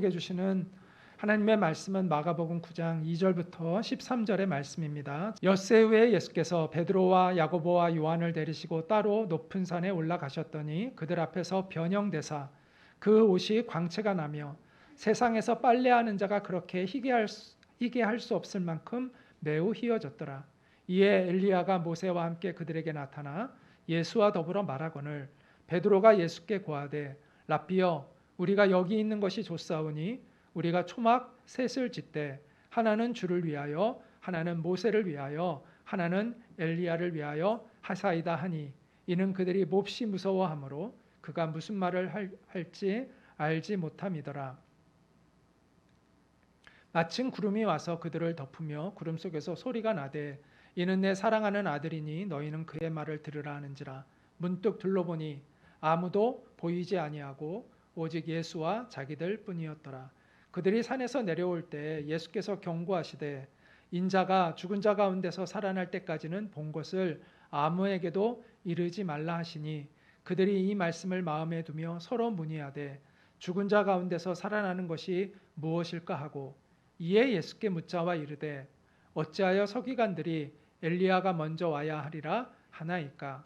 우리에게 주시는 하나님의 말씀은 마가복음 9장 2절부터 13절의 말씀입니다. 엿새 후에 예수께서 베드로와 야고보와 요한을 데리시고 따로 높은 산에 올라가셨더니 그들 앞에서 변형되사 그 옷이 광채가 나며 세상에서 빨래하는 자가 그렇게 희게 할 수 없을 만큼 매우 희어졌더라. 이에 엘리야가 모세와 함께 그들에게 나타나 예수와 더불어 말하거늘 베드로가 예수께 고하되 랍비여 우리가 여기 있는 것이 좋사오니 우리가 초막 셋을 짓되 하나는 주를 위하여 하나는 모세를 위하여 하나는 엘리야를 위하여 하사이다 하니 이는 그들이 몹시 무서워하므로 그가 무슨 말을 할지 알지 못함이더라. 마침 구름이 와서 그들을 덮으며 구름 속에서 소리가 나되 이는 내 사랑하는 아들이니 너희는 그의 말을 들으라 하는지라. 문득 둘러보니 아무도 보이지 아니하고 오직 예수와 자기들 뿐이었더라. 그들이 산에서 내려올 때 예수께서 경고하시되 인자가 죽은 자 가운데서 살아날 때까지는 본 것을 아무에게도 이르지 말라 하시니 그들이 이 말씀을 마음에 두며 서로 문의하되 죽은 자 가운데서 살아나는 것이 무엇일까 하고 이에 예수께 묻자와 이르되 어찌하여 서기관들이 엘리야가 먼저 와야 하리라 하나이까.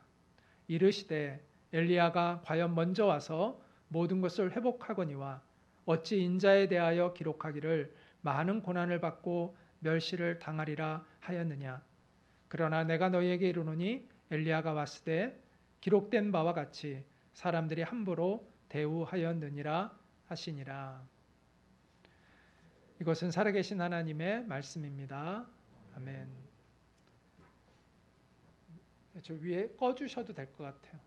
이르시되 엘리야가 과연 먼저 와서 모든 것을 회복하거니와 어찌 인자에 대하여 기록하기를 많은 고난을 받고 멸시를 당하리라 하였느냐. 그러나 내가 너희에게 이르노니 엘리야가 왔을 때 기록된 바와 같이 사람들이 함부로 대우하였느니라 하시니라. 이것은 살아계신 하나님의 말씀입니다. 아멘. 저 위에 꺼주셔도 될 것 같아요.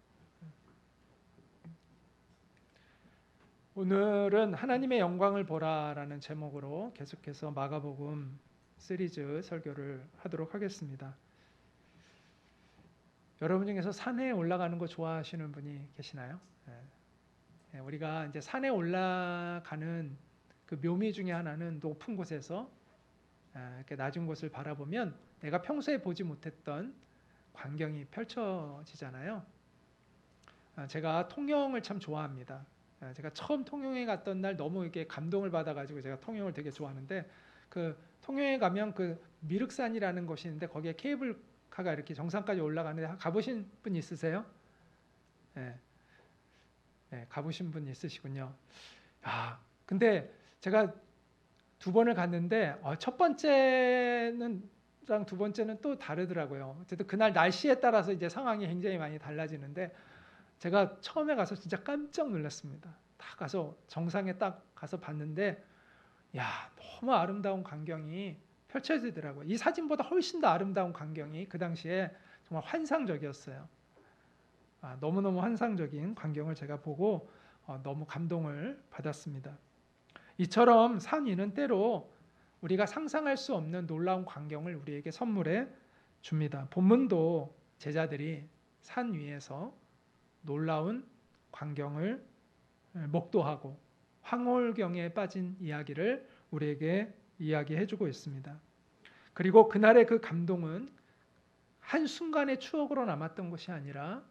오늘은 하나님의 영광을 보라라는 제목으로 계속해서 마가복음 시리즈 설교를 하도록 하겠습니다. 여러분 중에서 산에 올라가는 거 좋아하시는 분이 계시나요? 우리가 이제 산에 올라가는 그 묘미 중에 하나는 높은 곳에서 이렇게 낮은 곳을 바라보면 내가 평소에 보지 못했던 광경이 펼쳐지잖아요. 제가 통영을 참 좋아합니다. 제가 처음 통영에 갔던 날 너무 이렇게 감동을 받아가지고 제가 통영을 되게 좋아하는데 그 통영에 가면 그 미륵산이라는 곳이 있는데 거기에 케이블카가 이렇게 정상까지 올라가는데 가보신 분 있으세요? 네, 가보신 분 있으시군요. 근데 제가 두 번을 갔는데 첫 번째랑 두 번째는 또 다르더라고요. 어쨌든 그날 날씨에 따라서 이제 상황이 굉장히 많이 달라지는데 제가 처음에 가서 진짜 깜짝 놀랐습니다. 다 가서 정상에 딱 가서 봤는데 너무 아름다운 광경이 펼쳐지더라고요. 이 사진보다 훨씬 더 아름다운 광경이 그 당시에 정말 환상적이었어요. 너무너무 환상적인 광경을 제가 보고 너무 감동을 받았습니다. 이처럼 산 위는 때로 우리가 상상할 수 없는 놀라운 광경을 우리에게 선물해 줍니다. 본문도 제자들이 산 위에서 놀라운 광경을 목도하고 황홀경에 빠진 이야기를 우리에게 이야기해주고 있습니다. 그리고 그날의 그 감동은 한순간의 추억으로 남았던 것이 아니라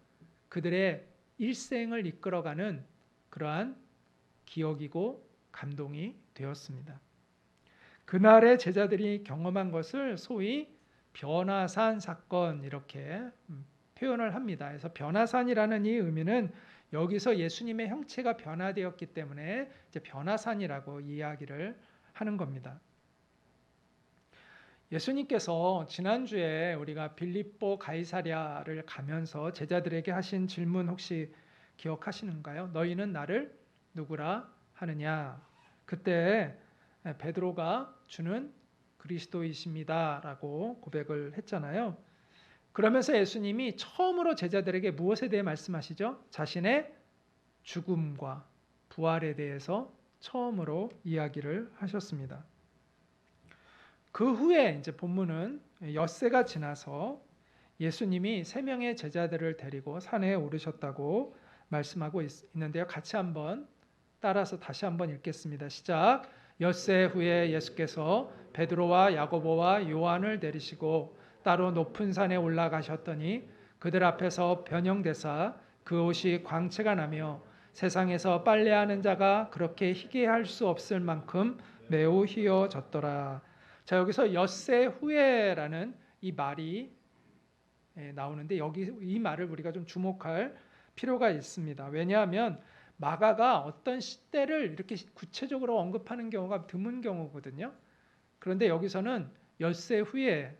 그들의 일생을 이끌어가는 그러한 기억이고 감동이 되었습니다. 그날의 제자들이 경험한 것을 소위 변화산 사건 이렇게 표현을 합니다. 그래서 변화산이라는 이 의미는 여기서 예수님의 형체가 변화되었기 때문에 이제 변화산이라고 이야기를 하는 겁니다. 예수님께서 지난주에 우리가 빌립보 가이사랴를 가면서 제자들에게 하신 질문 혹시 기억하시는가요? 너희는 나를 누구라 하느냐? 그때 베드로가 주는 그리스도이십니다라고 고백을 했잖아요. 그러면서 예수님이 처음으로 제자들에게 무엇에 대해 말씀하시죠? 자신의 죽음과 부활에 대해서 처음으로 이야기를 하셨습니다. 그 후에 이제 본문은 엿새가 지나서 예수님이 3명의 제자들을 데리고 산에 오르셨다고 말씀하고 있는데요. 같이 한번 따라서 다시 한번 읽겠습니다. 시작. 엿새 후에 예수께서 베드로와 야고보와 요한을 데리시고 따로 높은 산에 올라가셨더니 그들 앞에서 변형되사 그 옷이 광채가 나며 세상에서 빨래하는 자가 그렇게 희귀할 수 없을 만큼 매우 희어졌더라. 자, 여기서 엿새 후에라는 이 말이 나오는데 여기 이 말을 우리가 좀 주목할 필요가 있습니다. 왜냐하면 마가가 어떤 시대를 이렇게 구체적으로 언급하는 경우가 드문 경우거든요. 그런데 여기서는 엿새 후에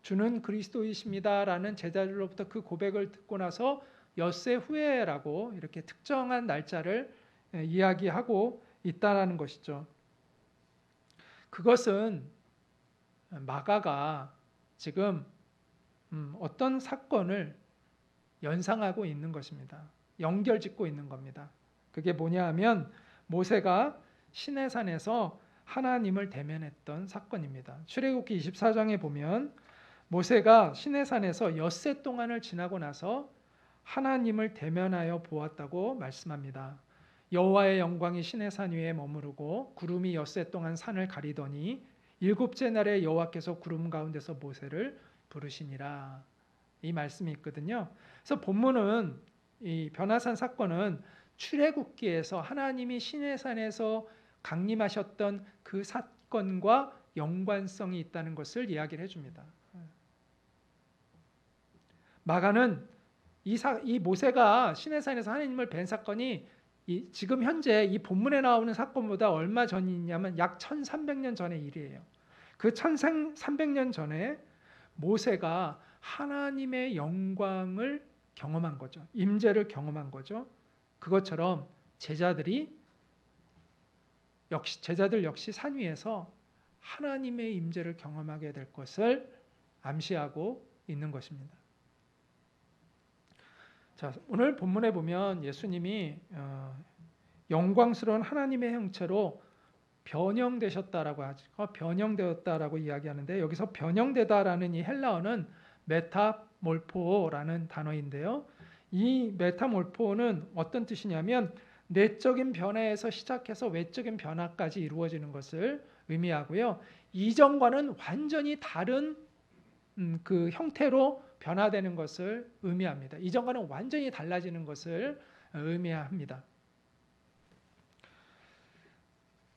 주는 그리스도이십니다라는 제자들로부터 그 고백을 듣고 나서 엿새 후에라고 이렇게 특정한 날짜를 이야기하고 있다는 것이죠. 그것은 마가가 지금 어떤 사건을 연상하고 있는 것입니다. 연결짓고 있는 겁니다. 그게 뭐냐 하면 모세가 시내산에서 하나님을 대면했던 사건입니다. 출애굽기 24장에 보면 모세가 시내산에서 엿새 동안을 지나고 나서 하나님을 대면하여 보았다고 말씀합니다. 여호와의 영광이 시내산 위에 머무르고 구름이 엿새 동안 산을 가리더니 일곱째 날에 여호와께서 구름 가운데서 모세를 부르시니라. 이 말씀이 있거든요. 그래서 본문은 이 변화산 사건은 출애굽기에서 하나님이 시내산에서 강림하셨던 그 사건과 연관성이 있다는 것을 이야기를 해줍니다. 마가는 이 모세가 시내산에서 하나님을 뵌 사건이 지금 현재 이 본문에 나오는 사건보다 얼마 전이냐면 약 1300년 전의 일이에요. 그 1300년 전에 모세가 하나님의 영광을 경험한 거죠. 임재를 경험한 거죠. 그것처럼 제자들 역시 산 위에서 하나님의 임재를 경험하게 될 것을 암시하고 있는 것입니다. 자, 오늘 본문에 보면 예수님이 영광스러운 하나님의 형체로 변형되셨다라고 하죠. 변형되었다라고 이야기하는데 여기서 변형되다라는 이 헬라어는 메타몰포라는 단어인데요. 이 메타몰포는 어떤 뜻이냐면 내적인 변화에서 시작해서 외적인 변화까지 이루어지는 것을 의미하고요. 이전과는 완전히 다른 그 형태로 변화되는 것을 의미합니다. 이전과는 완전히 달라지는 것을 의미합니다.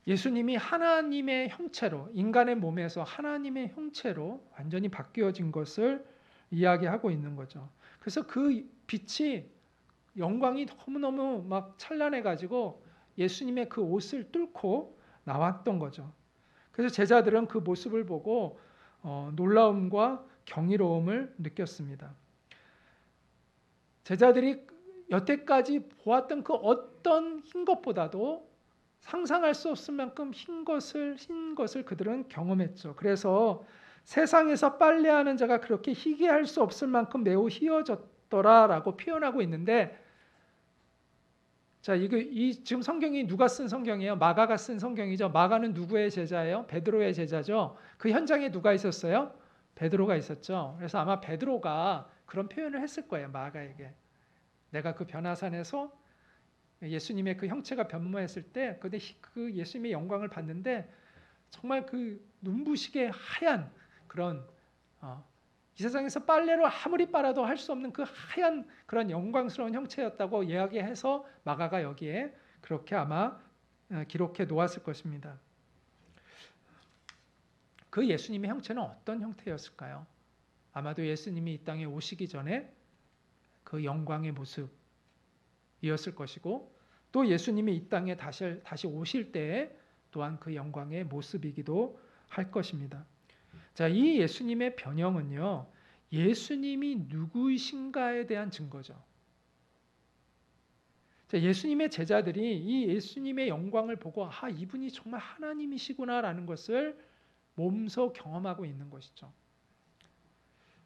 예수님이 하나님의 형체로 인간의 몸에서 하나님의 형체로 완전히 바뀌어진 것을 이야기하고 있는 거죠. 그래서 그 빛이 영광이 너무너무 막 찬란해 가지고 예수님의 그 옷을 뚫고 나왔던 거죠. 그래서 제자들은 그 모습을 보고 놀라움과 경이로움을 느꼈습니다. 제자들이 여태까지 보았던 그 어떤 흰 것보다도 상상할 수 없을 만큼 흰 것을 그들은 경험했죠. 그래서 세상에서 빨래하는 자가 그렇게 희귀할 수 없을 만큼 매우 희어졌더라라고 표현하고 있는데, 자, 이 지금 성경이 누가 쓴 성경이에요? 마가가 쓴 성경이죠. 마가는 누구의 제자예요? 베드로의 제자죠. 그 현장에 누가 있었어요? 베드로가 있었죠. 그래서 아마 베드로가 그런 표현을 했을 거예요. 마가에게. 내가 그 변화산에서 예수님의 그 형체가 변모했을 때 그 예수님의 영광을 봤는데 정말 그 눈부시게 하얀 그런 이 세상에서 빨래로 아무리 빨아도 할 수 없는 그 하얀 그런 영광스러운 형체였다고 이야기해서 마가가 여기에 그렇게 아마 기록해 놓았을 것입니다. 그 예수님의 형체는 어떤 형태였을까요? 아마도 예수님이 이 땅에 오시기 전에 그 영광의 모습이었을 것이고, 또 예수님이 이 땅에 다시 오실 때에 또한 그 영광의 모습이기도 할 것입니다. 자, 이 예수님의 변형은요, 예수님이 누구이신가에 대한 증거죠. 자, 예수님의 제자들이 이 예수님의 영광을 보고 이분이 정말 하나님이시구나라는 것을 몸소 경험하고 있는 것이죠.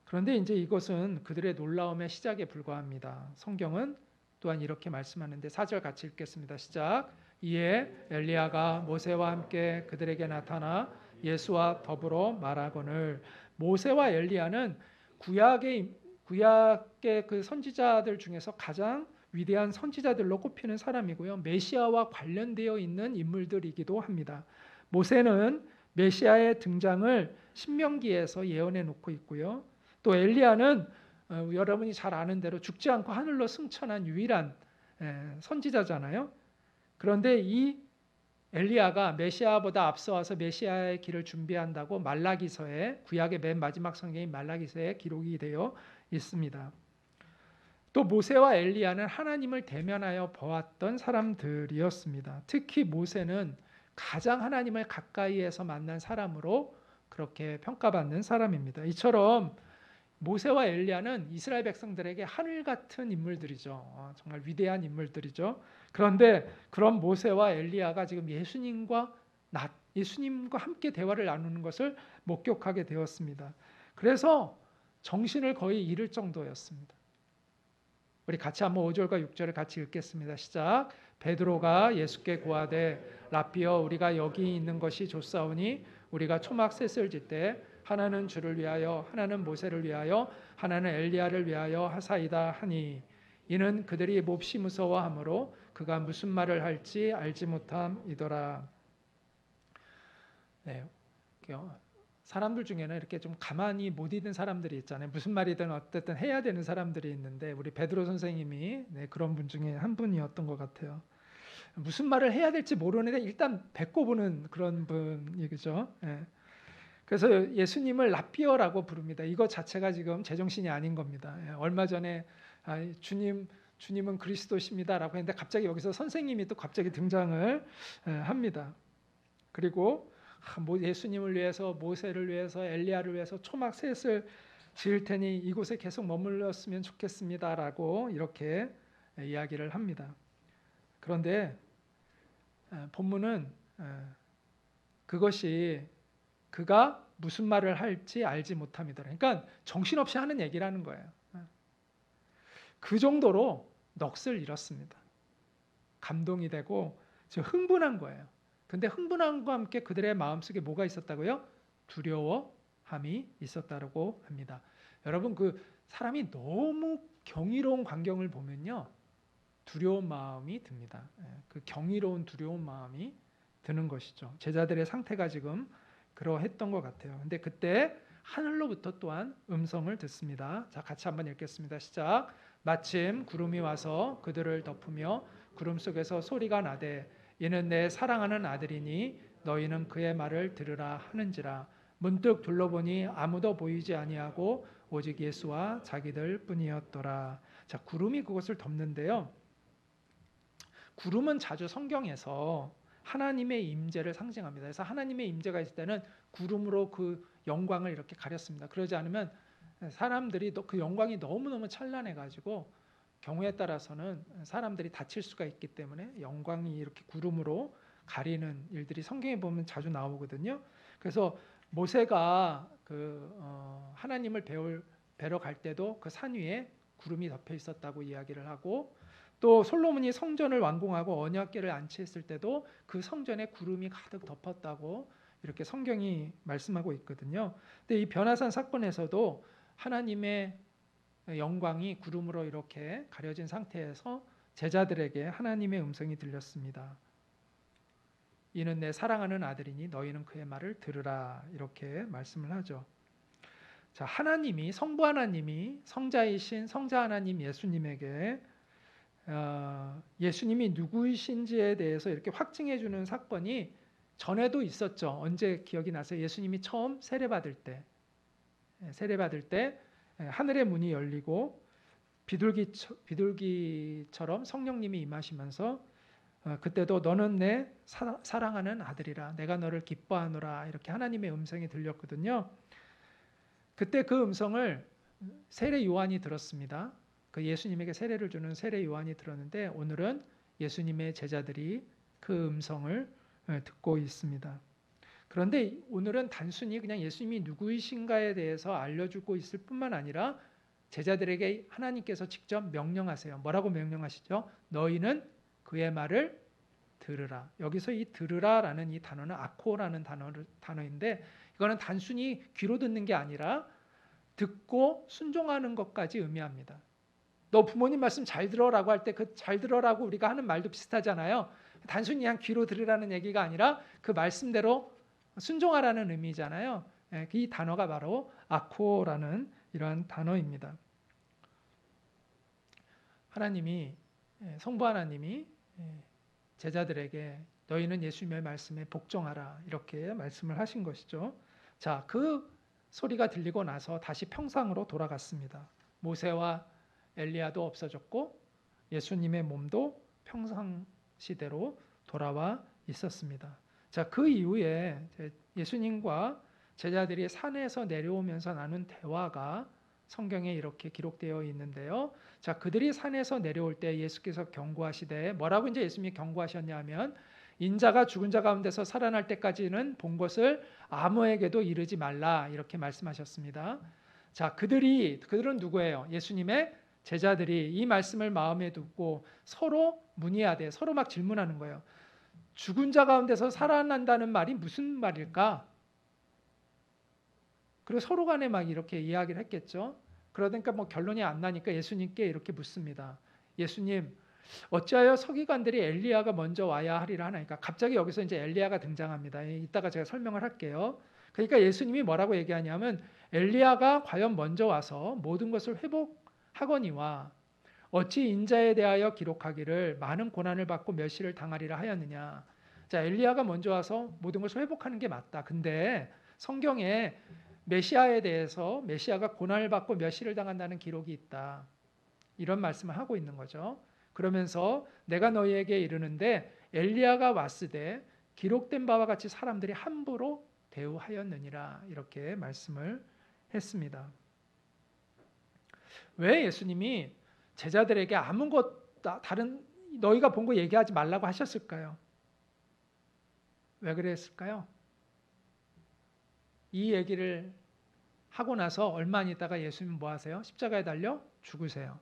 그런데 이제 이것은 그들의 놀라움의 시작에 불과합니다. 성경은 또한 이렇게 말씀하는데 4절 같이 읽겠습니다. 시작. 이에 엘리야가 모세와 함께 그들에게 나타나 예수와 더불어 말하거늘. 모세와 엘리야는 구약의 그 선지자들 중에서 가장 위대한 선지자들로 꼽히는 사람이고요. 메시아와 관련되어 있는 인물들이기도 합니다. 모세는 메시아의 등장을 신명기에서 예언해 놓고 있고요. 또 엘리야는 여러분이 잘 아는 대로 죽지 않고 하늘로 승천한 유일한 선지자잖아요. 그런데 이 엘리야가 메시아보다 앞서와서 메시아의 길을 준비한다고 말라기서에, 구약의 맨 마지막 성경인 말라기서에 기록이 되어 있습니다. 또 모세와 엘리야는 하나님을 대면하여 보았던 사람들이었습니다. 특히 모세는 가장 하나님을 가까이에서 만난 사람으로 그렇게 평가받는 사람입니다. 이처럼 모세와 엘리야는 이스라엘 백성들에게 하늘 같은 인물들이죠. 정말 위대한 인물들이죠. 그런데 그런 모세와 엘리야가 지금 예수님과 함께 대화를 나누는 것을 목격하게 되었습니다. 그래서 정신을 거의 잃을 정도였습니다. 우리 같이 한번 5절과 6절을 같이 읽겠습니다. 시작. 베드로가 예수께 고하되 라삐여, 우리가 여기 있는 것이 좋사오니 우리가 초막 셋을 짓되 하나는 주를 위하여, 하나는 모세를 위하여, 하나는 엘리야를 위하여 하사이다 하니, 이는 그들이 몹시 무서워하므로 그가 무슨 말을 할지 알지 못함이더라. 네, 사람들 중에는 이렇게 좀 가만히 못 있는 사람들이 있잖아요. 무슨 말이든 어쨌든 해야 되는 사람들이 있는데, 우리 베드로 선생님이 그런 분 중에 한 분이었던 것 같아요. 무슨 말을 해야 될지 모르는데 일단 뱉고보는 그런 분이죠. 그래서 예수님을 라삐어라고 부릅니다. 이거 자체가 지금 제정신이 아닌 겁니다. 얼마 전에 주님은 그리스도십니다라고 했는데 갑자기 여기서 선생님이 또 갑자기 등장을 합니다. 그리고 예수님을 위해서, 모세를 위해서, 엘리야를 위해서 초막 셋을 지을 테니 이곳에 계속 머물렀으면 좋겠습니다라고 이렇게 이야기를 합니다. 그런데 본문은 그것이 그가 무슨 말을 할지 알지 못함이다. 그러니까 정신없이 하는 얘기라는 거예요. 그 정도로 넋을 잃었습니다. 감동이 되고 흥분한 거예요. 근데 흥분함과 함께 그들의 마음속에 뭐가 있었다고요? 두려워함이 있었다고 합니다. 여러분, 그 사람이 너무 경이로운 광경을 보면요, 두려운 마음이 듭니다. 그 경이로운 두려운 마음이 드는 것이죠. 제자들의 상태가 지금 그러했던 것 같아요. 근데 그때 하늘로부터 또한 음성을 듣습니다. 자, 같이 한번 읽겠습니다. 시작. 마침 구름이 와서 그들을 덮으며 구름 속에서 소리가 나되 이는 내 사랑하는 아들이니 너희는 그의 말을 들으라 하는지라. 문득 둘러보니 아무도 보이지 아니하고 오직 예수와 자기들 뿐이었더라. 자, 구름이 그것을 덮는데요. 구름은 자주 성경에서 하나님의 임재를 상징합니다. 그래서 하나님의 임재가 있을 때는 구름으로 그 영광을 이렇게 가렸습니다. 그러지 않으면 사람들이 그 영광이 너무너무 찬란해가지고 경우에 따라서는 사람들이 다칠 수가 있기 때문에 영광이 이렇게 구름으로 가리는 일들이 성경에 보면 자주 나오거든요. 그래서 모세가 하나님을 뵈러 갈 때도 그 산 위에 구름이 덮여 있었다고 이야기를 하고, 또 솔로몬이 성전을 완공하고 언약궤를 안치했을 때도 그 성전에 구름이 가득 덮었다고 이렇게 성경이 말씀하고 있거든요. 근데 이 변화산 사건에서도 하나님의 영광이 구름으로 이렇게 가려진 상태에서 제자들에게 하나님의 음성이 들렸습니다. 이는 내 사랑하는 아들이니 너희는 그의 말을 들으라, 이렇게 말씀을 하죠. 자, 하나님이, 성부 하나님이 성자이신 성자 하나님 예수님에게 예수님이 누구이신지에 대해서 이렇게 확증해 주는 사건이 전에도 있었죠. 언제 기억이 나세요? 예수님이 처음 세례받을 때 하늘의 문이 열리고 비둘기처럼 성령님이 임하시면서 그때도 너는 내 사랑하는 아들이라, 내가 너를 기뻐하노라, 이렇게 하나님의 음성이 들렸거든요. 그때 그 음성을 세례 요한이 들었습니다. 그 예수님에게 세례를 주는 세례 요한이 들었는데, 오늘은 예수님의 제자들이 그 음성을 듣고 있습니다. 그런데 오늘은 단순히 그냥 예수님이 누구이신가에 대해서 알려주고 있을 뿐만 아니라 제자들에게 하나님께서 직접 명령하세요. 뭐라고 명령하시죠? 너희는 그의 말을 들으라. 여기서 이 들으라라는 이 단어는 아코라는 단어인데, 이거는 단순히 귀로 듣는 게 아니라 듣고 순종하는 것까지 의미합니다. 너 부모님 말씀 잘 들어라고 할 때 그 잘 들어라고 우리가 하는 말도 비슷하잖아요. 단순히 그냥 귀로 들으라는 얘기가 아니라 그 말씀대로 순종하라는 의미잖아요. 이 단어가 바로 아코라는 이러한 단어입니다. 하나님이 성부 하나님이 제자들에게 너희는 예수님의 말씀에 복종하라 이렇게 말씀을 하신 것이죠. 자, 그 소리가 들리고 나서 다시 평상으로 돌아갔습니다. 모세와 엘리야도 없어졌고 예수님의 몸도 평상시대로 돌아와 있었습니다. 자, 그 이후에 예수님과 제자들이 산에서 내려오면서 나눈 대화가 성경에 이렇게 기록되어 있는데요. 자, 그들이 산에서 내려올 때 예수께서 경고하시되 뭐라고 이제 예수님이 경고하셨냐면 인자가 죽은 자 가운데서 살아날 때까지는 본 것을 아무에게도 이르지 말라 이렇게 말씀하셨습니다. 자, 그들은 누구예요? 예수님의 제자들이 이 말씀을 마음에 두고 서로 문의하되 서로 막 질문하는 거예요. 죽은 자 가운데서 살아난다는 말이 무슨 말일까? 그리고 서로 간에 막 이렇게 이야기를 했겠죠. 그러니까 뭐 결론이 안 나니까 예수님께 이렇게 묻습니다. 예수님, 어찌하여 서기관들이 엘리야가 먼저 와야 하리라 하나니까 갑자기 여기서 이제 엘리야가 등장합니다. 이따가 제가 설명을 할게요. 그러니까 예수님이 뭐라고 얘기하냐면 엘리야가 과연 먼저 와서 모든 것을 회복하거니와 어찌 인자에 대하여 기록하기를 많은 고난을 받고 멸시를 당하리라 하였느냐. 자, 엘리야가 먼저 와서 모든 것을 회복하는 게 맞다. 근데 성경에 메시아에 대해서 메시아가 고난을 받고 멸시를 당한다는 기록이 있다. 이런 말씀을 하고 있는 거죠. 그러면서 내가 너희에게 이르는데 엘리야가 왔으되 기록된 바와 같이 사람들이 함부로 대우하였느니라 이렇게 말씀을 했습니다. 왜 예수님이 제자들에게 아무것 다른 너희가 본 거 얘기하지 말라고 하셨을까요? 왜 그랬을까요? 이 얘기를 하고 나서 얼마 안 있다가 예수님은 뭐 하세요? 십자가에 달려 죽으세요.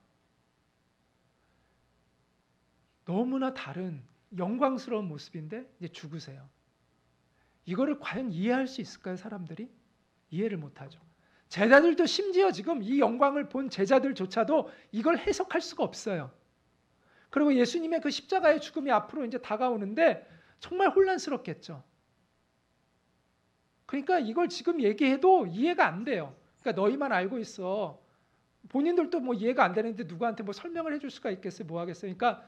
너무나 다른 영광스러운 모습인데 이제 죽으세요. 이거를 과연 이해할 수 있을까요, 사람들이? 이해를 못하죠. 제자들도 심지어 지금 이 영광을 본 제자들조차도 이걸 해석할 수가 없어요. 그리고 예수님의 그 십자가의 죽음이 앞으로 이제 다가오는데 정말 혼란스럽겠죠. 그러니까 이걸 지금 얘기해도 이해가 안 돼요. 그러니까 너희만 알고 있어. 본인들도 뭐 이해가 안 되는데 누구한테 뭐 설명을 해줄 수가 있겠어요? 뭐 하겠어요? 그러니까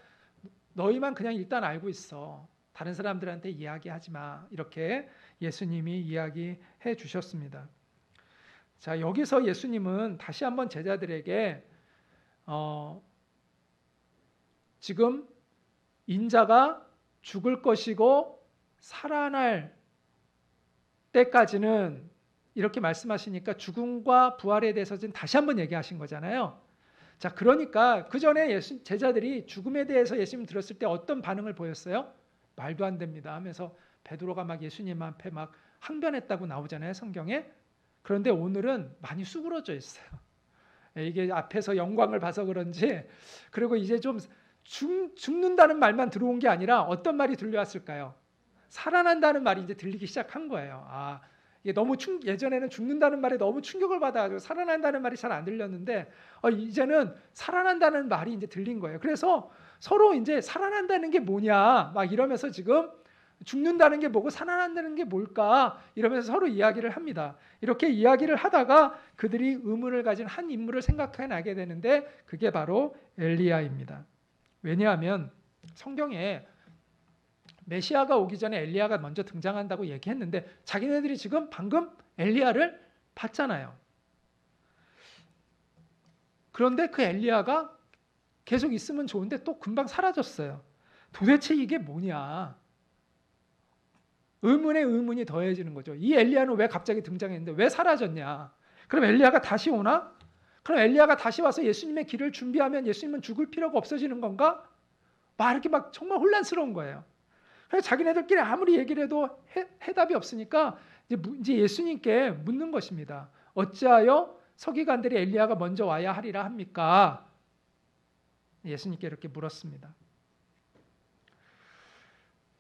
너희만 그냥 일단 알고 있어. 다른 사람들한테 이야기하지 마. 이렇게 예수님이 이야기해 주셨습니다. 자, 여기서 예수님은 다시 한번 제자들에게 지금 인자가 죽을 것이고 살아날 때까지는 이렇게 말씀하시니까 죽음과 부활에 대해서 지금 다시 한번 얘기하신 거잖아요. 자, 그러니까 그 전에 제자들이 죽음에 대해서 예수님 들었을 때 어떤 반응을 보였어요? 말도 안 됩니다 하면서 베드로가 막 예수님 앞에 막 항변했다고 나오잖아요, 성경에. 그런데 오늘은 많이 수그러져 있어요. 이게 앞에서 영광을 봐서 그런지, 그리고 이제 좀 죽는다는 말만 들어온 게 아니라 어떤 말이 들려왔을까요? 살아난다는 말이 이제 들리기 시작한 거예요. 아, 이게 너무 예전에는 죽는다는 말에 너무 충격을 받아가지고 살아난다는 말이 잘 안 들렸는데 이제는 살아난다는 말이 이제 들린 거예요. 그래서 서로 이제 살아난다는 게 뭐냐 막 이러면서 지금 죽는다는 게 뭐고 살아난다는 게 뭘까 이러면서 서로 이야기를 합니다. 이렇게 이야기를 하다가 그들이 의문을 가진 한 인물을 생각해 나게 되는데 그게 바로 엘리야입니다. 왜냐하면 성경에 메시아가 오기 전에 엘리야가 먼저 등장한다고 얘기했는데 자기네들이 지금 방금 엘리야를 봤잖아요. 그런데 그 엘리야가 계속 있으면 좋은데 또 금방 사라졌어요. 도대체 이게 뭐냐? 의문에 의문이 더해지는 거죠. 이 엘리야는 왜 갑자기 등장했는데 왜 사라졌냐? 그럼 엘리야가 다시 오나? 그럼 엘리야가 다시 와서 예수님의 길을 준비하면 예수님은 죽을 필요가 없어지는 건가? 막 이렇게 막 정말 혼란스러운 거예요. 그래서 자기네들끼리 아무리 얘기를 해도 해답이 없으니까 이제 예수님께 묻는 것입니다. 어찌하여 서기관들이 엘리야가 먼저 와야 하리라 합니까? 예수님께 이렇게 물었습니다.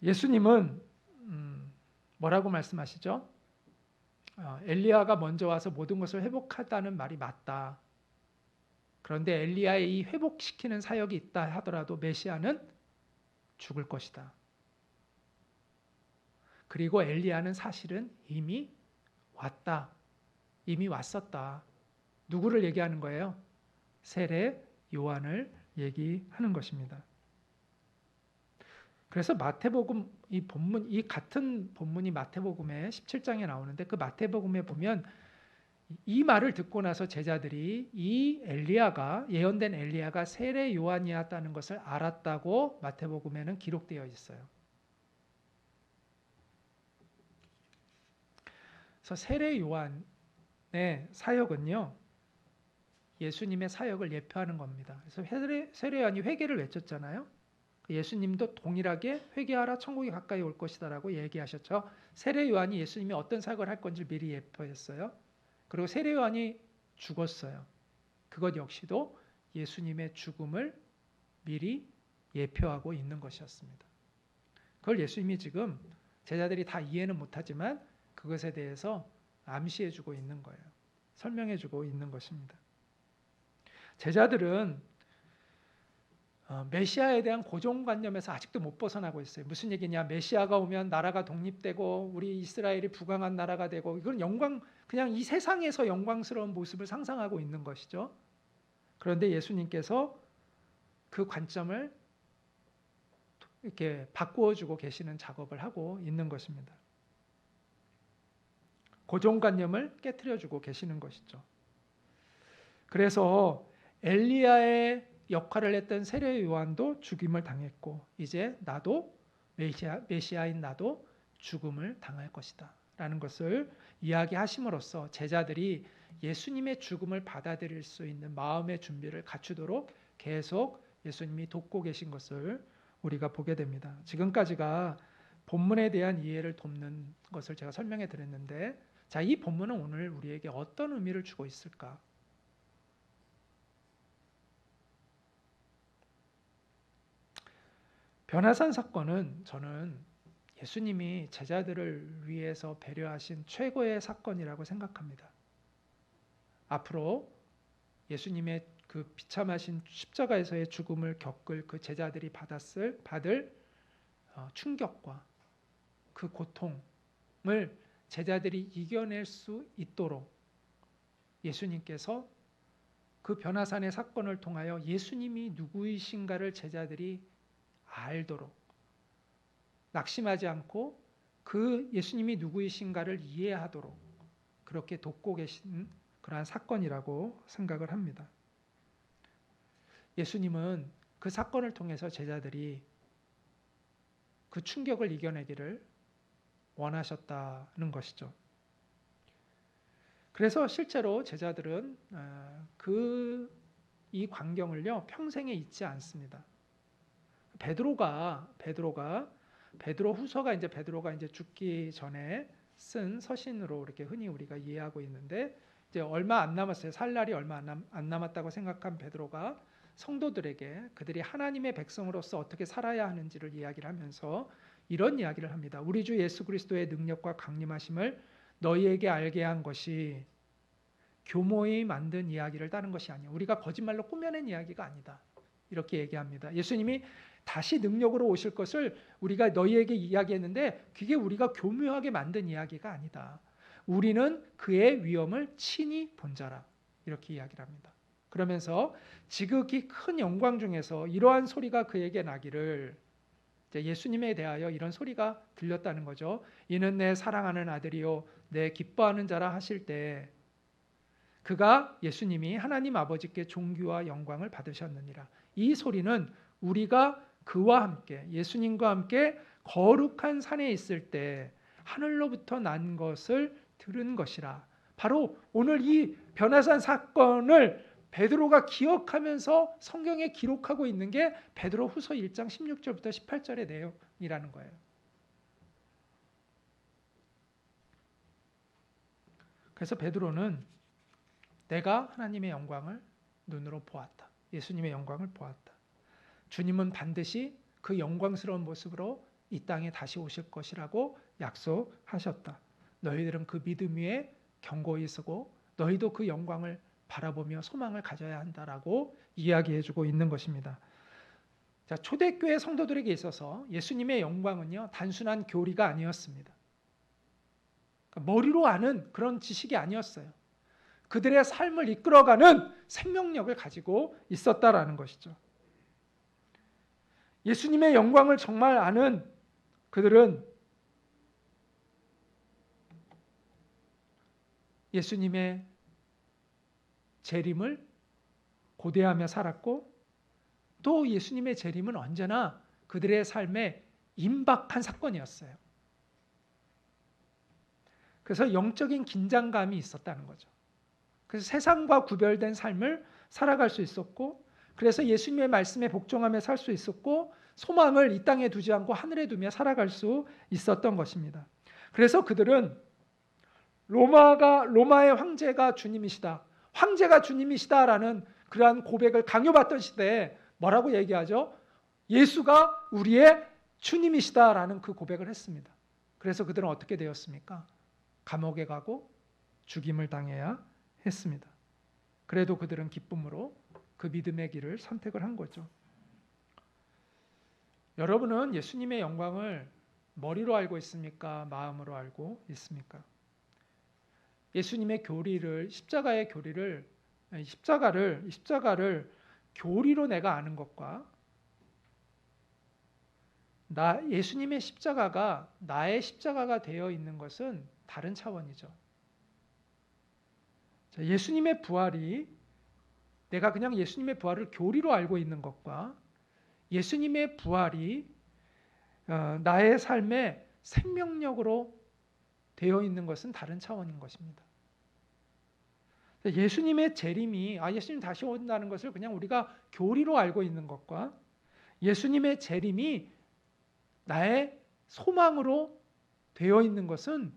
예수님은 뭐라고 말씀하시죠? 엘리야가 먼저 와서 모든 것을 회복하다는 말이 맞다. 그런데 엘리야의 이 회복시키는 사역이 있다 하더라도 메시아는 죽을 것이다. 그리고 엘리야는 사실은 이미 왔다. 이미 왔었다. 누구를 얘기하는 거예요? 세례 요한을 얘기하는 것입니다. 그래서 마태복음 이 같은 본문이 마태복음의 17장에 나오는데 그 마태복음에 보면 이 말을 듣고 나서 제자들이 이 엘리야가 예언된 엘리야가 세례 요한이었다는 것을 알았다고 마태복음에는 기록되어 있어요. 그래서 세례 요한의 사역은요, 예수님의 사역을 예표하는 겁니다. 그래서 세례 요한이 회개를 외쳤잖아요. 예수님도 동일하게 회개하라 천국이 가까이 올 것이다라고 얘기하셨죠. 세례 요한이 예수님이 어떤 사역을 할 건지 미리 예표했어요. 그리고 세례 요한이 죽었어요. 그것 역시도 예수님의 죽음을 미리 예표하고 있는 것이었습니다. 그걸 예수님이 지금 제자들이 다 이해는 못하지만 그것에 대해서 암시해주고 있는 거예요. 설명해주고 있는 것입니다. 제자들은 메시아에 대한 고정관념에서 아직도 못 벗어나고 있어요. 무슨 얘기냐? 메시아가 오면 나라가 독립되고 우리 이스라엘이 부강한 나라가 되고 이건 그냥 이 세상에서 영광스러운 모습을 상상하고 있는 것이죠. 그런데 예수님께서 그 관점을 이렇게 바꾸어주고 계시는 작업을 하고 있는 것입니다. 고정관념을 깨트려주고 계시는 것이죠. 그래서 엘리야의 역할을 했던 세례 요한도 죽임을 당했고 이제 나도 메시아인 나도 죽음을 당할 것이다 라는 것을 이야기하심으로써 제자들이 예수님의 죽음을 받아들일 수 있는 마음의 준비를 갖추도록 계속 예수님이 돕고 계신 것을 우리가 보게 됩니다. 지금까지가 본문에 대한 이해를 돕는 것을 제가 설명해 드렸는데, 자, 이 본문은 오늘 우리에게 어떤 의미를 주고 있을까? 변화산 사건은 저는 예수님이 제자들을 위해서 배려하신 최고의 사건이라고 생각합니다. 앞으로 예수님의 그 비참하신 십자가에서의 죽음을 겪을 그 제자들이 받을 충격과 그 고통을 제자들이 이겨낼 수 있도록 예수님께서 그 변화산의 사건을 통하여 예수님이 누구이신가를 제자들이 알도록 낙심하지 않고 그 예수님이 누구이신가를 이해하도록 그렇게 돕고 계신 그러한 사건이라고 생각을 합니다. 예수님은 그 사건을 통해서 제자들이 그 충격을 이겨내기를 원하셨다는 것이죠. 그래서 실제로 제자들은 이 광경을요 평생에 잊지 않습니다. 베드로가 죽기 전에 쓴 서신으로 이렇게 흔히 우리가 이해하고 있는데, 이제 얼마 안 남았어요. 살 날이 얼마 안 남았다고 생각한 베드로가 성도들에게 그들이 하나님의 백성으로서 어떻게 살아야 하는지를 이야기를 하면서 이런 이야기를 합니다. 우리 주 예수 그리스도의 능력과 강림하심을 너희에게 알게 한 것이 교모의 만든 이야기를 따른 것이 아니야. 우리가 거짓말로 꾸며낸 이야기가 아니다. 이렇게 얘기합니다. 예수님이 다시 능력으로 오실 것을 우리가 너희에게 이야기했는데 그게 우리가 교묘하게 만든 이야기가 아니다. 우리는 그의 위엄을 친히 본 자라. 이렇게 이야기를 합니다. 그러면서 지극히 큰 영광 중에서 이러한 소리가 그에게 나기를, 예수님에 대하여 이런 소리가 들렸다는 거죠. 이는 내 사랑하는 아들이요 내 기뻐하는 자라 하실 때 그가 예수님이 하나님 아버지께 존귀와 영광을 받으셨느니라. 이 소리는 우리가 그와 함께 예수님과 함께 거룩한 산에 있을 때 하늘로부터 난 것을 들은 것이라. 바로 오늘 이 변화산 사건을 베드로가 기억하면서 성경에 기록하고 있는 게 베드로 후서 1장 16절부터 18절의 내용이라는 거예요. 그래서 베드로는 내가 하나님의 영광을 눈으로 보았다. 예수님의 영광을 보았다. 주님은 반드시 그 영광스러운 모습으로 이 땅에 다시 오실 것이라고 약속하셨다. 너희들은 그 믿음 위에 견고히 서고 너희도 그 영광을 바라보며 소망을 가져야 한다라고 이야기해주고 있는 것입니다. 자, 초대교회 성도들에게 있어서 예수님의 영광은요 단순한 교리가 아니었습니다. 그러니까 머리로 아는 그런 지식이 아니었어요. 그들의 삶을 이끌어가는 생명력을 가지고 있었다라는 것이죠. 예수님의 영광을 정말 아는 그들은 예수님의 재림을 고대하며 살았고, 또 예수님의 재림은 언제나 그들의 삶에 임박한 사건이었어요. 그래서 영적인 긴장감이 있었다는 거죠. 그래서 세상과 구별된 삶을 살아갈 수 있었고, 그래서 예수님의 말씀에 복종하며 살 수 있었고, 소망을 이 땅에 두지 않고 하늘에 두며 살아갈 수 있었던 것입니다. 그래서 그들은 로마의 황제가 주님이시다, 황제가 주님이시다라는 그러한 고백을 강요받던 시대에 뭐라고 얘기하죠? 예수가 우리의 주님이시다라는 그 고백을 했습니다. 그래서 그들은 어떻게 되었습니까? 감옥에 가고 죽임을 당해야 했습니다. 그래도 그들은 기쁨으로 그 믿음의 길을 선택을 한 거죠. 여러분은 예수님의 영광을 머리로 알고 있습니까? 마음으로 알고 있습니까? 예수님의 교리를, 십자가의 교리를, 십자가를 교리로 내가 아는 것과 예수님의 십자가가 나의 십자가가 되어 있는 것은 다른 차원이죠. 예수님의 부활이, 내가 그냥 예수님의 부활을 교리로 알고 있는 것과 예수님의 부활이 나의 삶의 생명력으로 되어 있는 것은 다른 차원인 것입니다. 예수님의 재림이, 예수님 다시 온다는 것을 그냥 우리가 교리로 알고 있는 것과 예수님의 재림이 나의 소망으로 되어 있는 것은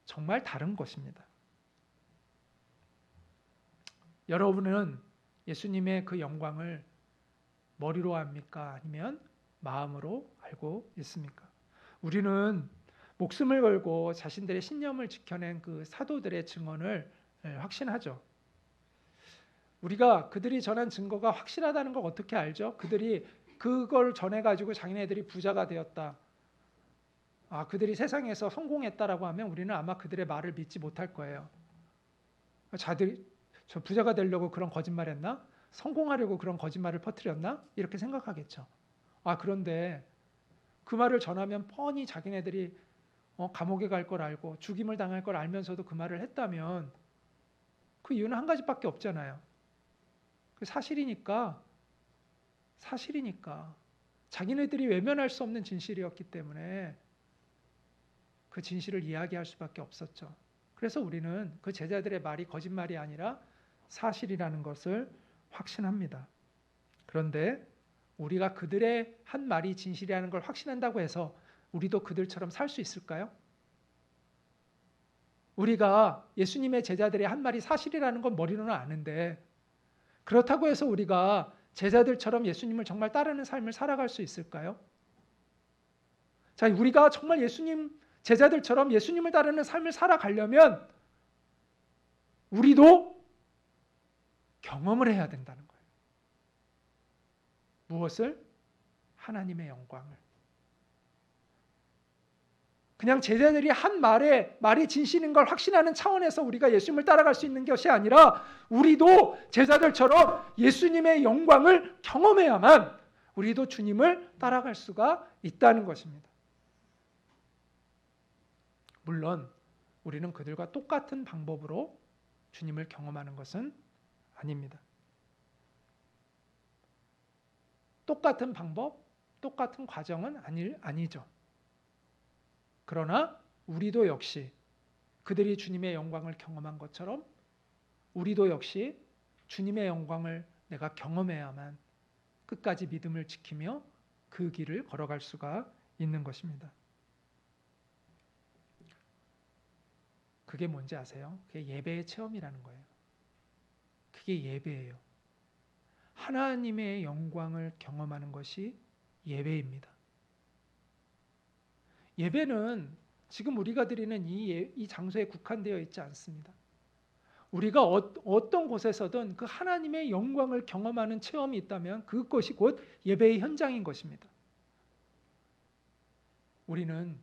정말 다른 것입니다. 여러분은 예수님의 그 영광을 머리로 압니까? 아니면 마음으로 알고 있습니까? 우리는 목숨을 걸고 자신들의 신념을 지켜낸 그 사도들의 증언을 확신하죠. 우리가 그들이 전한 증거가 확실하다는 걸 어떻게 알죠? 그들이 그걸 전해가지고 자기네들이 부자가 되었다, 그들이 세상에서 성공했다라고 하면 우리는 아마 그들의 말을 믿지 못할 거예요. 저 부자가 되려고 그런 거짓말 했나? 성공하려고 그런 거짓말을 퍼뜨렸나? 이렇게 생각하겠죠. 그런데 그 말을 전하면 뻔히 자기네들이 감옥에 갈 걸 알고 죽임을 당할 걸 알면서도 그 말을 했다면 그 이유는 한 가지밖에 없잖아요. 그 사실이니까 자기네들이 외면할 수 없는 진실이었기 때문에 그 진실을 이야기할 수밖에 없었죠. 그래서 우리는 그 제자들의 말이 거짓말이 아니라 사실이라는 것을 확신합니다. 그런데 우리가 그들의 한 말이 진실이라는 걸 확신한다고 해서 우리도 그들처럼 살 수 있을까요? 우리가 예수님의 제자들의 한 말이 사실이라는 건 머리로는 아는데, 그렇다고 해서 우리가 제자들처럼 예수님을 정말 따르는 삶을 살아갈 수 있을까요? 자, 우리가 정말 제자들처럼 예수님을 따르는 삶을 살아가려면 우리도 경험을 해야 된다는 거예요. 무엇을? 하나님의 영광을. 그냥 제자들이 한 말이 진실인 걸 확신하는 차원에서 우리가 예수님을 따라갈 수 있는 것이 아니라 우리도 제자들처럼 예수님의 영광을 경험해야만 우리도 주님을 따라갈 수가 있다는 것입니다. 물론 우리는 그들과 똑같은 방법으로 주님을 경험하는 것은 아닙니다. 똑같은 방법, 똑같은 과정은 아니죠. 그러나 우리도 역시 그들이 주님의 영광을 경험한 것처럼 우리도 역시 주님의 영광을 내가 경험해야만 끝까지 믿음을 지키며 그 길을 걸어갈 수가 있는 것입니다. 그게 뭔지 아세요? 그게 예배의 체험이라는 거예요. 그게 예배예요. 하나님의 영광을 경험하는 것이 예배입니다. 예배는 지금 우리가 드리는 이 장소에 국한되어 있지 않습니다. 우리가 어떤 곳에서든 그 하나님의 영광을 경험하는 체험이 있다면 그것이 곧 예배의 현장인 것입니다. 우리는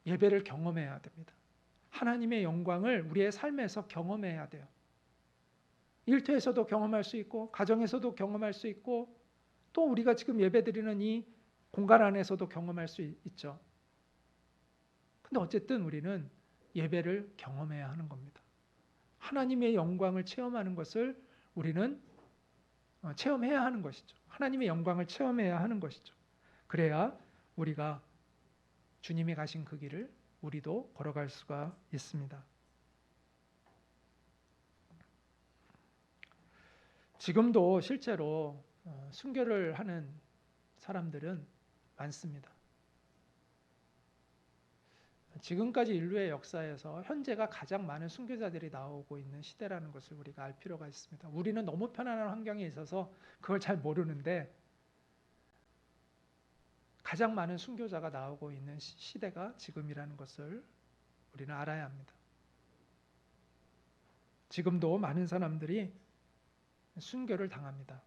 예배를 경험해야 됩니다. 하나님의 영광을 우리의 삶에서 경험해야 돼요. 일터에서도 경험할 수 있고 가정에서도 경험할 수 있고 또 우리가 지금 예배드리는 이 공간 안에서도 경험할 수 있죠. 근데 어쨌든 우리는 예배를 경험해야 하는 겁니다. 하나님의 영광을 체험하는 것을 우리는 체험해야 하는 것이죠. 하나님의 영광을 체험해야 하는 것이죠. 그래야 우리가 주님이 가신 그 길을 우리도 걸어갈 수가 있습니다. 지금도 실제로 순교를 하는 사람들은 많습니다. 지금까지 인류의 역사에서 현재가 가장 많은 순교자들이 나오고 있는 시대라는 것을 우리가 알 필요가 있습니다. 우리는 너무 편안한 환경에 있어서 그걸 잘 모르는데 가장 많은 순교자가 나오고 있는 시대가 지금이라는 것을 우리는 알아야 합니다. 지금도 많은 사람들이 순교를 당합니다.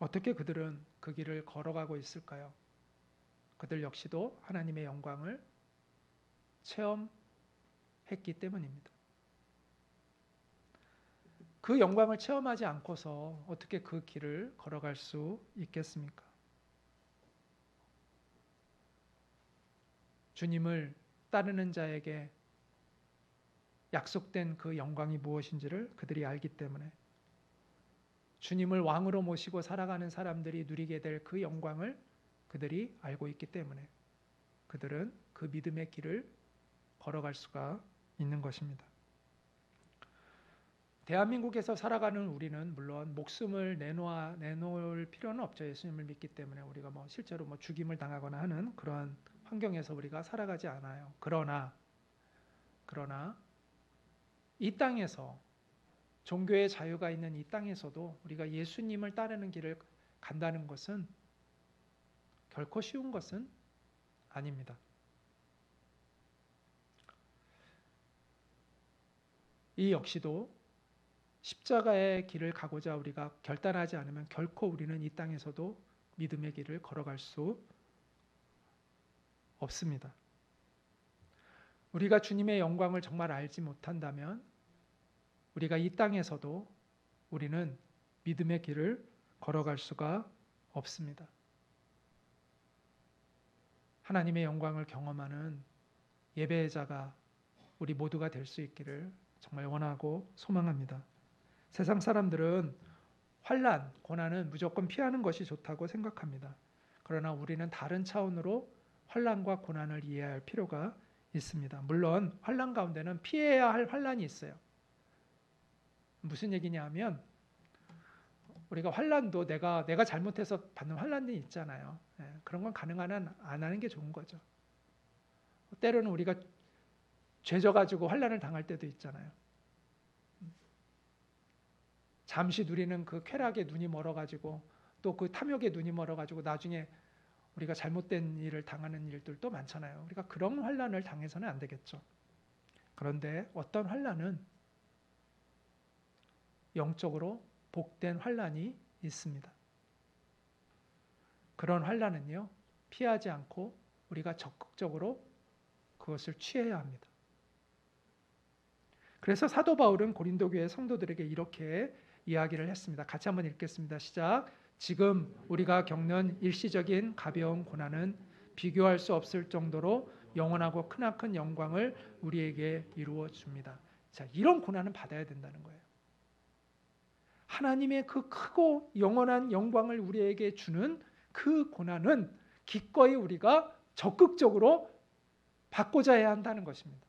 어떻게 그들은 그 길을 걸어가고 있을까요? 그들 역시도 하나님의 영광을 체험했기 때문입니다. 그 영광을 체험하지 않고서 어떻게 그 길을 걸어갈 수 있겠습니까? 주님을 따르는 자에게 약속된 그 영광이 무엇인지를 그들이 알기 때문에 주님을 왕으로 모시고 살아가는 사람들이 누리게 될 그 영광을 그들이 알고 있기 때문에 그들은 그 믿음의 길을 걸어갈 수가 있는 것입니다. 대한민국에서 살아가는 우리는 물론 목숨을 내놓을 필요는 없죠. 예수님을 믿기 때문에 우리가 실제로 죽임을 당하거나 하는 그러한 환경에서 우리가 살아가지 않아요. 그러나 이 땅에서 종교의 자유가 있는 이 땅에서도 우리가 예수님을 따르는 길을 간다는 것은 결코 쉬운 것은 아닙니다. 이 역시도 십자가의 길을 가고자 우리가 결단하지 않으면 결코 우리는 이 땅에서도 믿음의 길을 걸어갈 수 없습니다. 우리가 주님의 영광을 정말 알지 못한다면 우리가 이 땅에서도 우리는 믿음의 길을 걸어갈 수가 없습니다. 하나님의 영광을 경험하는 예배자가 우리 모두가 될 수 있기를 정말 원하고 소망합니다. 세상 사람들은 환난, 고난은 무조건 피하는 것이 좋다고 생각합니다. 그러나 우리는 다른 차원으로 환난과 고난을 이해할 필요가 있습니다. 물론 환난 가운데는 피해야 할 환난이 있어요. 무슨 얘기냐 하면 우리가 환난도 내가 잘못해서 받는 환난이 있잖아요. 그런 건 가능한 한 안 하는 게 좋은 거죠. 때로는 우리가 죄져가지고 환난을 당할 때도 있잖아요. 잠시 누리는 그 쾌락에 눈이 멀어가지고 또 그 탐욕에 눈이 멀어가지고 나중에 우리가 잘못된 일을 당하는 일들도 많잖아요. 우리가 그런 환난을 당해서는 안 되겠죠. 그런데 어떤 환난은 영적으로 복된 환난이 있습니다. 그런 환난은요, 피하지 않고 우리가 적극적으로 그것을 취해야 합니다. 그래서 사도 바울은 고린도 교회 성도들에게 이렇게 이야기를 했습니다. 같이 한번 읽겠습니다. 시작. 지금 우리가 겪는 일시적인 가벼운 고난은 비교할 수 없을 정도로 영원하고 크나큰 영광을 우리에게 이루어 줍니다. 자, 이런 고난은 받아야 된다는 거예요. 하나님의 그 크고 영원한 영광을 우리에게 주는 그 고난은 기꺼이 우리가 적극적으로 받고자 해야 한다는 것입니다.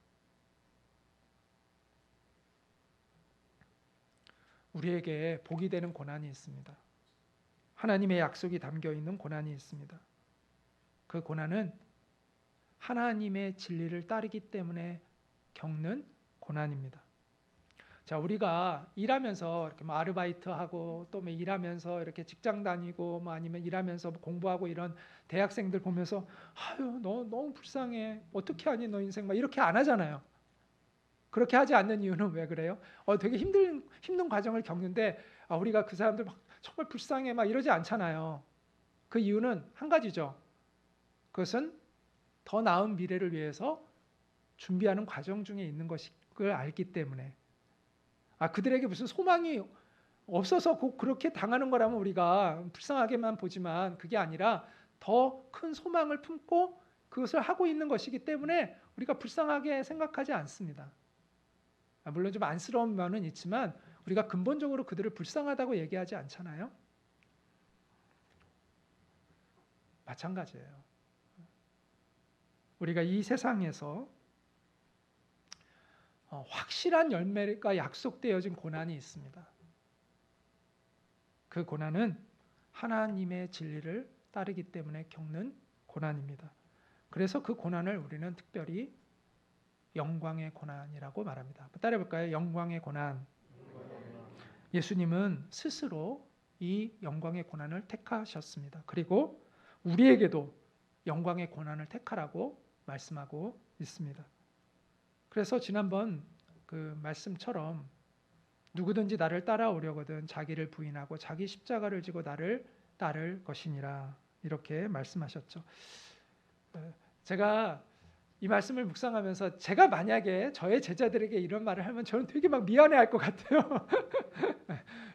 우리에게 복이 되는 고난이 있습니다. 하나님의 약속이 담겨 있는 고난이 있습니다. 그 고난은 하나님의 진리를 따르기 때문에 겪는 고난입니다. 자, 우리가 일하면서 이렇게 아르바이트하고 또 일하면서 이렇게 직장 다니고 아니면 일하면서 공부하고 이런 대학생들 보면서 아유, 너 너무 불쌍해. 어떻게 하니 너 인생 이렇게 안 하잖아요. 그렇게 하지 않는 이유는 왜 그래요? 되게 힘든 과정을 겪는데 우리가 그 사람들 정말 불쌍해 이러지 않잖아요. 그 이유는 한 가지죠. 그것은 더 나은 미래를 위해서 준비하는 과정 중에 있는 것을 알기 때문에 그들에게 무슨 소망이 없어서 꼭 그렇게 당하는 거라면 우리가 불쌍하게만 보지만 그게 아니라 더 큰 소망을 품고 그것을 하고 있는 것이기 때문에 우리가 불쌍하게 생각하지 않습니다. 물론 좀 안쓰러운 면은 있지만 우리가 근본적으로 그들을 불쌍하다고 얘기하지 않잖아요. 마찬가지예요. 우리가 이 세상에서 확실한 열매가 약속되어진 고난이 있습니다. 그 고난은 하나님의 진리를 따르기 때문에 겪는 고난입니다. 그래서 그 고난을 우리는 특별히 영광의 고난이라고 말합니다. 따라해볼까요? 영광의 고난. 예수님은 스스로 이 영광의 고난을 택하셨습니다. 그리고 우리에게도 영광의 고난을 택하라고 말씀하고 있습니다. 그래서 지난번 그 말씀처럼 누구든지 나를 따라오려거든 자기를 부인하고 자기 십자가를 지고 나를 따를 것이니라 이렇게 말씀하셨죠. 제가 이 말씀을 묵상하면서 제가 만약에 저의 제자들에게 이런 말을 하면 저는 되게 막 미안해할 것 같아요.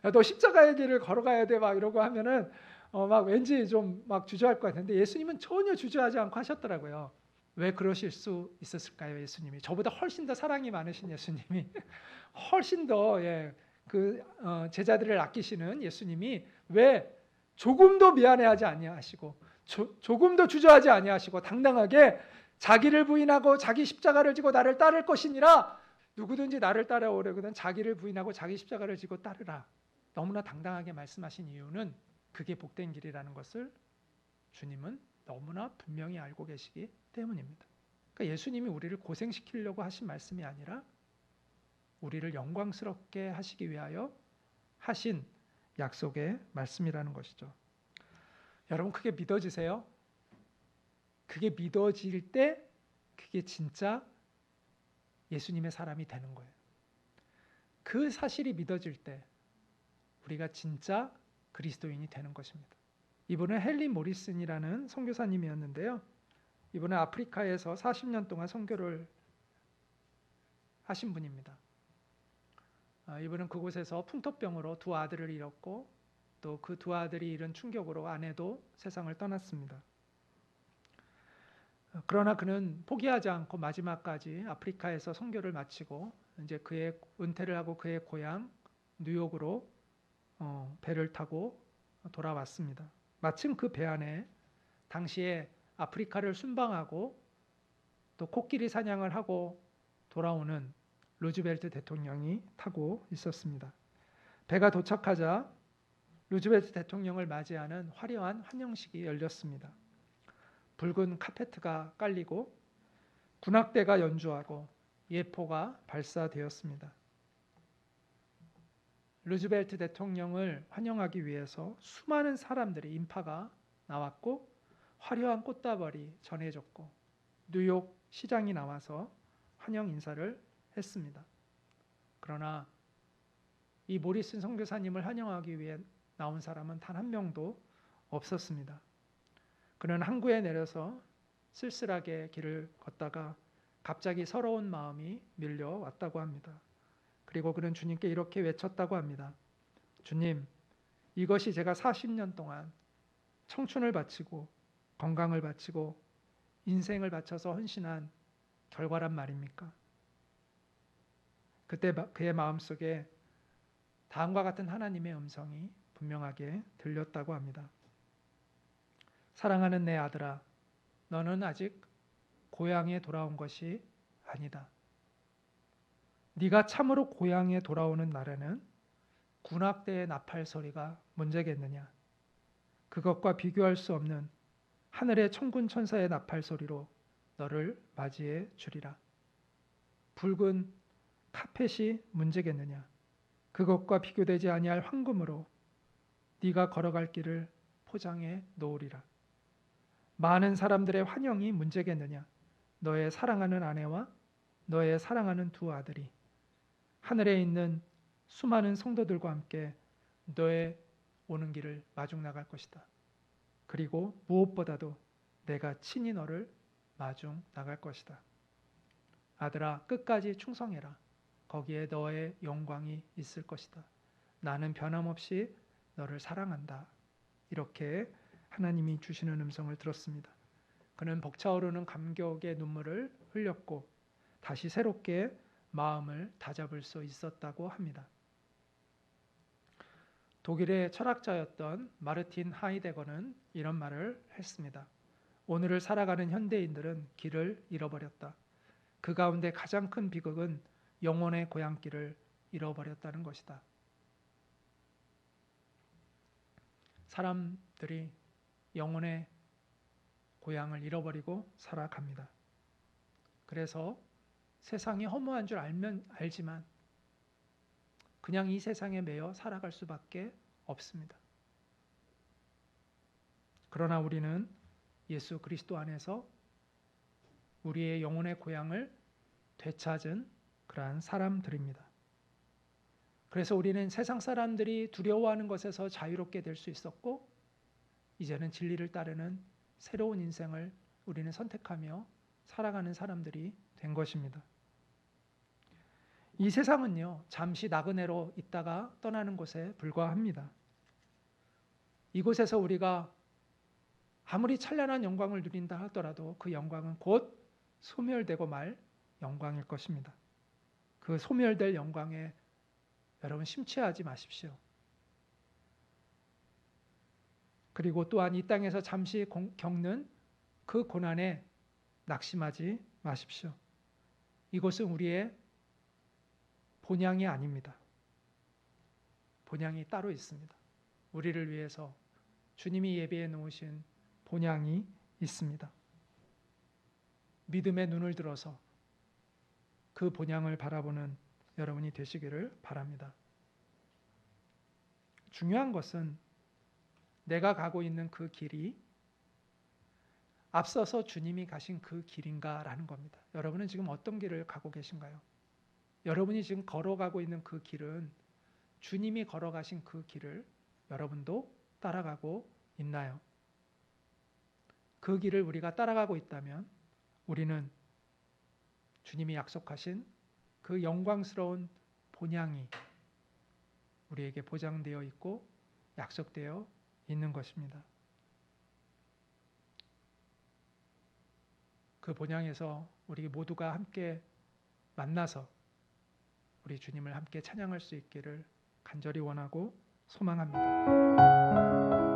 야, 너 십자가의 길을 걸어가야 돼 막 이러고 하면은 막 왠지 좀 막 주저할 것 같은데 예수님은 전혀 주저하지 않고 하셨더라고요. 왜 그러실 수 있었을까요? 예수님이 저보다 훨씬 더 사랑이 많으신 예수님이 훨씬 더 제자들을 아끼시는 예수님이 왜 조금도 미안해하지 아니하시고 조금도 주저하지 아니하시고 당당하게 자기를 부인하고 자기 십자가를 지고 나를 따를 것이니라. 누구든지 나를 따라오려거든 자기를 부인하고 자기 십자가를 지고 따르라. 너무나 당당하게 말씀하신 이유는 그게 복된 길이라는 것을 주님은 너무나 분명히 알고 계시기 때문입니다. 그러니까 예수님이 우리를 고생시키려고 하신 말씀이 아니라 우리를 영광스럽게 하시기 위하여 하신 약속의 말씀이라는 것이죠. 여러분 그게 믿어지세요? 그게 믿어질 때 그게 진짜 예수님의 사람이 되는 거예요. 그 사실이 믿어질 때 우리가 진짜 그리스도인이 되는 것입니다. 이분은 헨리 모리슨이라는 선교사님이었는데요. 이분은 아프리카에서 40년 동안 선교를 하신 분입니다. 이분은 그곳에서 풍토병으로 두 아들을 잃었고 또 그 두 아들이 잃은 충격으로 아내도 세상을 떠났습니다. 그러나 그는 포기하지 않고 마지막까지 아프리카에서 선교를 마치고 이제 그의 은퇴를 하고 그의 고향 뉴욕으로 배를 타고 돌아왔습니다. 마침 그 배 안에 당시에 아프리카를 순방하고 또 코끼리 사냥을 하고 돌아오는 루즈벨트 대통령이 타고 있었습니다. 배가 도착하자 루즈벨트 대통령을 맞이하는 화려한 환영식이 열렸습니다. 붉은 카페트가 깔리고 군악대가 연주하고 예포가 발사되었습니다. 루즈벨트 대통령을 환영하기 위해서 수많은 사람들의 인파가 나왔고 화려한 꽃다발이 전해졌고 뉴욕 시장이 나와서 환영 인사를 했습니다. 그러나 이 모리슨 선교사님을 환영하기 위해 나온 사람은 단 한 명도 없었습니다. 그는 항구에 내려서 쓸쓸하게 길을 걷다가 갑자기 서러운 마음이 밀려왔다고 합니다. 그리고 그는 주님께 이렇게 외쳤다고 합니다. 주님, 이것이 제가 40년 동안 청춘을 바치고 건강을 바치고 인생을 바쳐서 헌신한 결과란 말입니까? 그때 그의 마음속에 다음과 같은 하나님의 음성이 분명하게 들렸다고 합니다. 사랑하는 내 아들아, 너는 아직 고향에 돌아온 것이 아니다. 네가 참으로 고향에 돌아오는 날에는 군악대의 나팔 소리가 문제겠느냐? 그것과 비교할 수 없는 하늘의 천군 천사의 나팔 소리로 너를 맞이해 주리라. 붉은 카펫이 문제겠느냐? 그것과 비교되지 아니할 황금으로 네가 걸어갈 길을 포장해 놓으리라. 많은 사람들의 환영이 문제겠느냐? 너의 사랑하는 아내와 너의 사랑하는 두 아들이 하늘에 있는 수많은 성도들과 함께 너의 오는 길을 마중 나갈 것이다. 그리고 무엇보다도 내가 친히 너를 마중 나갈 것이다. 아들아, 끝까지 충성해라. 거기에 너의 영광이 있을 것이다. 나는 변함없이 너를 사랑한다. 이렇게 하나님이 주시는 음성을 들었습니다. 그는 벅차오르는 감격의 눈물을 흘렸고 다시 새롭게 마음을 다잡을 수 있었다고 합니다. 독일의 철학자였던 마르틴 하이데거는 이런 말을 했습니다. 오늘을 살아가는 현대인들은 길을 잃어버렸다. 그 가운데 가장 큰 비극은 영혼의 고향길을 잃어버렸다는 것이다. 사람들이 영혼의 고향을 잃어버리고 살아갑니다. 그래서 세상이 허무한 줄 알지만 그냥 이 세상에 매여 살아갈 수밖에 없습니다. 그러나 우리는 예수 그리스도 안에서 우리의 영혼의 고향을 되찾은 그러한 사람들입니다. 그래서 우리는 세상 사람들이 두려워하는 것에서 자유롭게 될 수 있었고 이제는 진리를 따르는 새로운 인생을 우리는 선택하며 살아가는 사람들이 된 것입니다. 이 세상은요, 잠시 나그네로 있다가 떠나는 곳에 불과합니다. 이곳에서 우리가 아무리 찬란한 영광을 누린다 하더라도 그 영광은 곧 소멸되고 말 영광일 것입니다. 그 소멸될 영광에 여러분 심취하지 마십시오. 그리고 또한 이 땅에서 잠시 겪는 그 고난에 낙심하지 마십시오. 이곳은 우리의 본향이 아닙니다. 본향이 따로 있습니다. 우리를 위해서 주님이 예비해 놓으신 본향이 있습니다. 믿음의 눈을 들어서 그 본향을 바라보는 여러분이 되시기를 바랍니다. 중요한 것은 내가 가고 있는 그 길이 앞서서 주님이 가신 그 길인가라는 겁니다. 여러분은 지금 어떤 길을 가고 계신가요? 여러분이 지금 걸어가고 있는 그 길은 주님이 걸어가신 그 길을 여러분도 따라가고 있나요? 그 길을 우리가 따라가고 있다면 우리는 주님이 약속하신 그 영광스러운 본향이 우리에게 보장되어 있고 약속되어 있는 것입니다. 그 본향에서 우리 모두가 함께 만나서 우리 주님을 함께 찬양할 수 있기를 간절히 원하고 소망합니다.